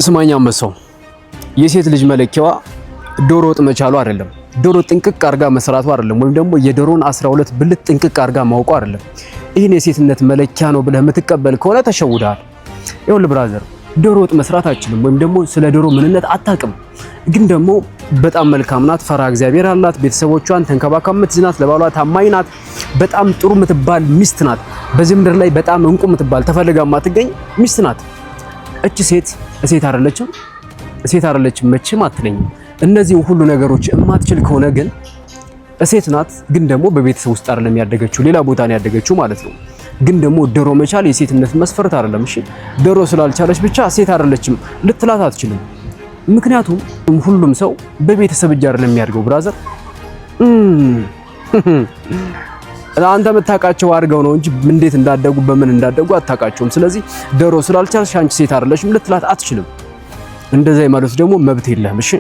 ስማኛ መሰው የሴት ልጅ መለኪያዋ ዶሮ ወጥ መቻሉ አይደለም። ዶሮ ጥንቅቅ አርጋ መስራቱ አይደለም። ወይም ደግሞ የዶሮን 12 ብልት ጥንቅቅ አርጋ ማውቀው አይደለም። ይሄን የሴትነት መለኪያ ነው ብለህ የምትቀበል ከሆነ ተሸውደሃል። ይኸውልህ ብራዘር፣ ዶሮ ወጥ መስራት አትችልም ወይም ደግሞ ስለ ዶሮ ምንነት አታውቅም። ግን ደግሞ በጣም መልካም ናት፣ ፈራ እግዚአብሔር አላት፣ ቤተሰቦቿን ተንከባካብ የምትዝናት፣ ለባሏ ታማኝ ናት፣ በጣም ጥሩ የምትባል ሚስት ናት። በዚህ ምድር ላይ በጣም እንቁ የምትባል ተፈልጋ የማትገኝ ሚስት ናት። እቺ ሴት አይደለችም? ሴት አይደለችም መቼም አትለኝም። እነዚህን ሁሉ ነገሮች የማትችል ከሆነ ግን ሴት ናት። ግን ደግሞ በቤተሰብ ውስጥ አይደለም ያደገችው፣ ሌላ ቦታ ነው ያደገችው ማለት ነው። ግን ደግሞ ዶሮ መቻል የሴትነት መስፈርት አይደለም። እሺ ዶሮ ስላልቻለች ብቻ ሴት አይደለችም ልትላት አትችልም። ምክንያቱም ሁሉም ሰው በቤተሰብ እጅ አይደለም የሚያድገው ብራዘር። አንተ የምታውቃቸው አድርገው ነው እንጂ እንዴት እንዳደጉ በምን እንዳደጉ አታውቃቸውም። ስለዚህ ዶሮ ስላልቻለች አንቺ ሴት አይደለሽም ልትላት አትችልም። እንደዛ ማለት ደግሞ መብት የለህም። እሺ